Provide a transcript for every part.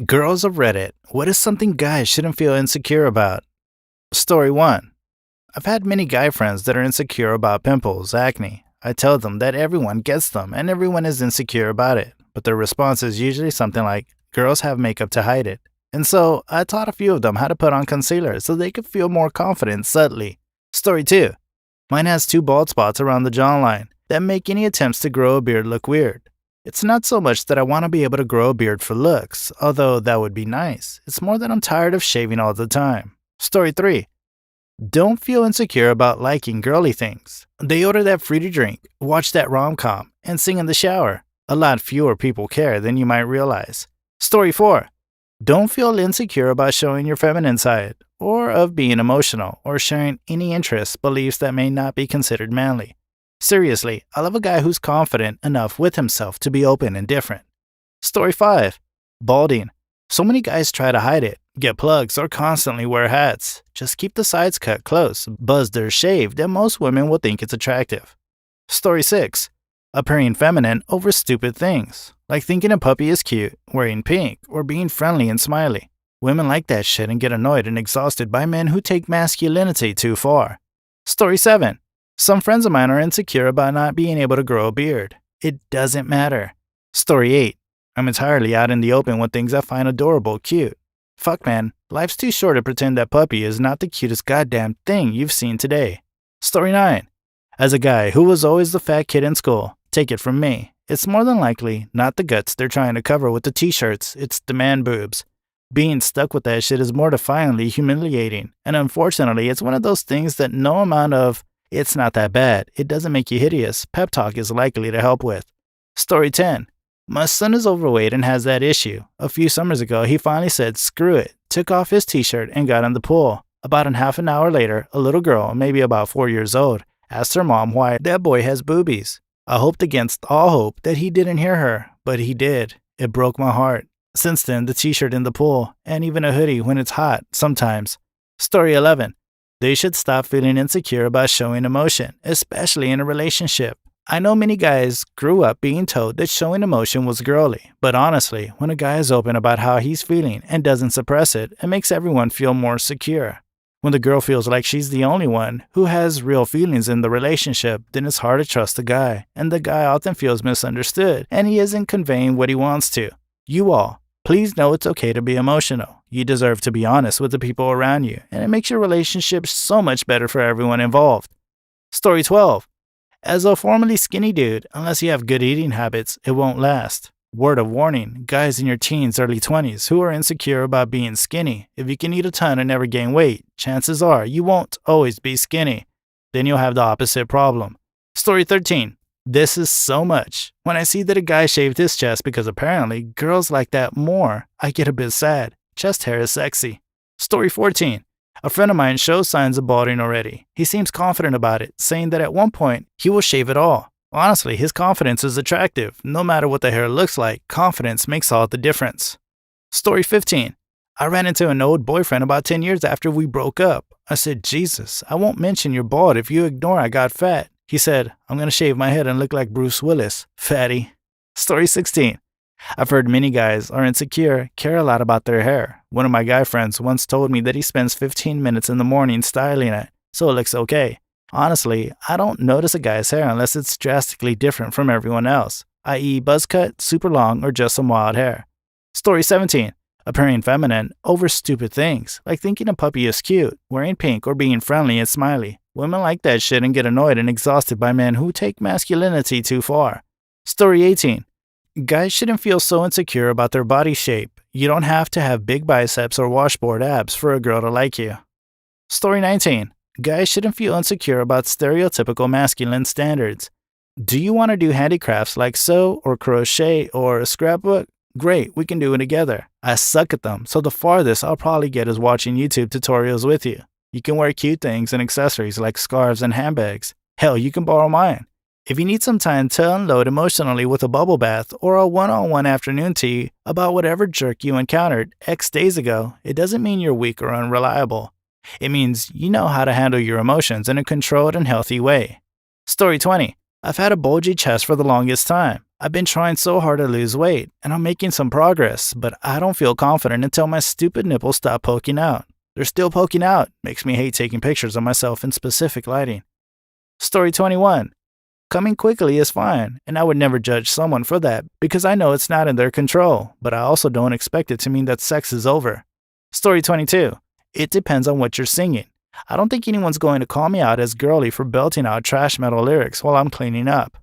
Girls of Reddit, what is something guys shouldn't feel insecure about? Story 1. I've had many guy friends that are insecure about pimples, acne. I tell them that everyone gets them and everyone is insecure about it, but their response is usually something like, girls have makeup to hide it. And so I taught a few of them how to put on concealer so they could feel more confident subtly. Story 2. Mine has 2 bald spots around the jawline that make any attempts to grow a beard look weird. It's not so much that I want to be able to grow a beard for looks, although that would be nice. It's more that I'm tired of shaving all the time. Story 3. Don't feel insecure about liking girly things. They order that fruity drink, watch that rom-com, and sing in the shower. A lot fewer people care than you might realize. Story 4. Don't feel insecure about showing your feminine side, or of being emotional, or sharing any interests, beliefs that may not be considered manly. Seriously, I love a guy who's confident enough with himself to be open and different. Story 5. Balding. So many guys try to hide it, get plugs, or constantly wear hats. Just keep the sides cut close, buzzed or shaved, and most women will think it's attractive. Story 6. Appearing feminine over stupid things, like thinking a puppy is cute, wearing pink, or being friendly and smiley. Women like that shit and get annoyed and exhausted by men who take masculinity too far. Story 7. Some friends of mine are insecure about not being able to grow a beard. It doesn't matter. Story 8. I'm entirely out in the open with things I find adorable, cute. Fuck man, life's too short to pretend that puppy is not the cutest goddamn thing you've seen today. Story 9. As a guy who was always the fat kid in school, take it from me, it's more than likely not the guts they're trying to cover with the t-shirts, it's the man boobs. Being stuck with that shit is mortifyingly humiliating, and unfortunately it's one of those things that no amount of "it's not that bad, it doesn't make you hideous" pep talk is likely to help with. Story 10. My son is overweight and has that issue. A few summers ago, he finally said screw it, took off his t-shirt and got in the pool. About half an hour later, a little girl, maybe about 4 years old, asked her mom why that boy has boobies. I hoped against all hope that he didn't hear her, but he did. It broke my heart. Since then, the t-shirt in the pool, and even a hoodie when it's hot, sometimes. Story 11. They should stop feeling insecure about showing emotion, especially in a relationship. I know many guys grew up being told that showing emotion was girly, but honestly, when a guy is open about how he's feeling and doesn't suppress it, it makes everyone feel more secure. When the girl feels like she's the only one who has real feelings in the relationship, then it's hard to trust the guy, and the guy often feels misunderstood, and he isn't conveying what he wants to. You all, please know it's okay to be emotional. You deserve to be honest with the people around you, and it makes your relationship so much better for everyone involved. Story 12. As a formerly skinny dude, unless you have good eating habits, it won't last. Word of warning, guys in your teens, early 20s who are insecure about being skinny. If you can eat a ton and never gain weight, chances are you won't always be skinny. Then you'll have the opposite problem. Story 13. This is so much. When I see that a guy shaved his chest because apparently girls like that more, I get a bit sad. Chest hair is sexy. Story 14. A friend of mine shows signs of balding already. He seems confident about it, saying that at one point he will shave it all. Honestly, his confidence is attractive. No matter what the hair looks like, confidence makes all the difference. Story 15. I ran into an old boyfriend about 10 years after we broke up. I said, Jesus, I won't mention you're bald if you ignore I got fat. He said, I'm going to shave my head and look like Bruce Willis. Fatty. Story 16. I've heard many guys are insecure, care a lot about their hair. One of my guy friends once told me that he spends 15 minutes in the morning styling it, so it looks okay. Honestly, I don't notice a guy's hair unless it's drastically different from everyone else, i.e. buzz cut, super long, or just some wild hair. Story 17. Appearing feminine over stupid things, like thinking a puppy is cute, wearing pink, or being friendly and smiley. Women like that shit and get annoyed and exhausted by men who take masculinity too far. Story 18. Guys shouldn't feel so insecure about their body shape. You don't have to have big biceps or washboard abs for a girl to like you. Story 19. Guys shouldn't feel insecure about stereotypical masculine standards. Do you want to do handicrafts like sew or crochet or a scrapbook? Great, we can do it together. I suck at them, so the farthest I'll probably get is watching YouTube tutorials with you. You can wear cute things and accessories like scarves and handbags. Hell, you can borrow mine. If you need some time to unload emotionally with a bubble bath or a one-on-one afternoon tea about whatever jerk you encountered X days ago, it doesn't mean you're weak or unreliable. It means you know how to handle your emotions in a controlled and healthy way. Story 20. I've had a bulgy chest for the longest time. I've been trying so hard to lose weight, and I'm making some progress, but I don't feel confident until my stupid nipples stop poking out. They're still poking out. Makes me hate taking pictures of myself in specific lighting. Story 21. Coming quickly is fine, and I would never judge someone for that because I know it's not in their control, but I also don't expect it to mean that sex is over. Story 22. It depends on what you're singing. I don't think anyone's going to call me out as girly for belting out trash metal lyrics while I'm cleaning up.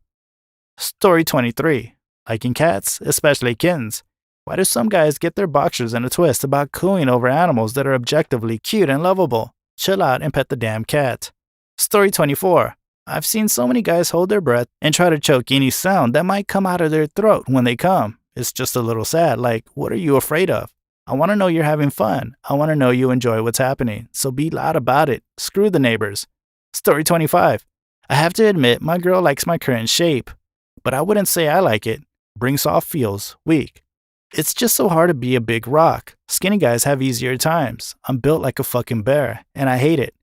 Story 23. Liking cats, especially kittens. Why do some guys get their boxers in a twist about cooing over animals that are objectively cute and lovable? Chill out and pet the damn cat. Story 24. I've seen so many guys hold their breath and try to choke any sound that might come out of their throat when they come. It's just a little sad, like, what are you afraid of? I want to know you're having fun. I want to know you enjoy what's happening, so be loud about it. Screw the neighbors. Story 25. I have to admit, my girl likes my current shape, but I wouldn't say I like it. Bring soft feels weak. It's just so hard to be a big rock. Skinny guys have easier times. I'm built like a fucking bear, and I hate it.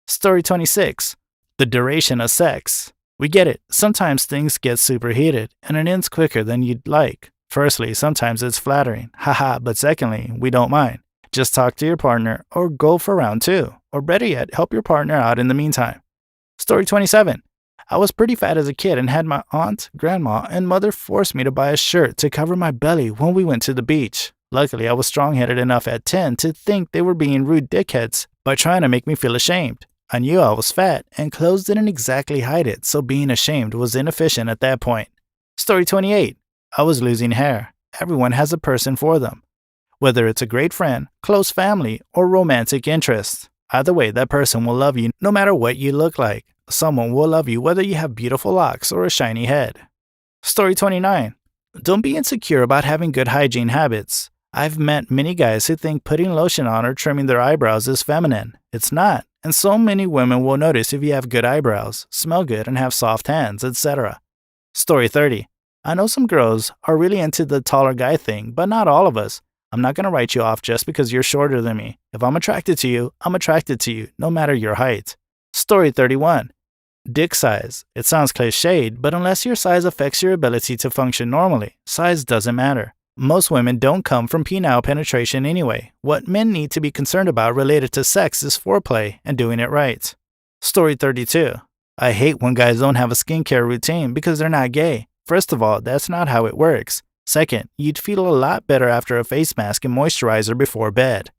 Story 26. The duration of sex. We get it. Sometimes things get superheated, and it ends quicker than you'd like. Firstly, sometimes it's flattering. Haha, but secondly, we don't mind. Just talk to your partner, or go for round 2. Or better yet, help your partner out in the meantime. Story 27. I was pretty fat as a kid and had my aunt, grandma, and mother force me to buy a shirt to cover my belly when we went to the beach. Luckily, I was strong-headed enough at 10 to think they were being rude dickheads by trying to make me feel ashamed. I knew I was fat, and clothes didn't exactly hide it, so being ashamed was inefficient at that point. Story 28. I was losing hair. Everyone has a person for them. Whether it's a great friend, close family, or romantic interest. Either way, that person will love you no matter what you look like. Someone will love you whether you have beautiful locks or a shiny head. Story 29. Don't be insecure about having good hygiene habits. I've met many guys who think putting lotion on or trimming their eyebrows is feminine. It's not, and so many women will notice if you have good eyebrows, smell good, and have soft hands, etc. Story 30. I know some girls are really into the taller guy thing, but not all of us. I'm not going to write you off just because you're shorter than me. If I'm attracted to you, I'm attracted to you, no matter your height. Story 31. Dick size. It sounds cliched, but unless your size affects your ability to function normally, size doesn't matter. Most women don't come from penile penetration anyway. What men need to be concerned about related to sex is foreplay and doing it right. Story 32. I hate when guys don't have a skincare routine because they're not gay. First of all, that's not how it works. Second, you'd feel a lot better after a face mask and moisturizer before bed.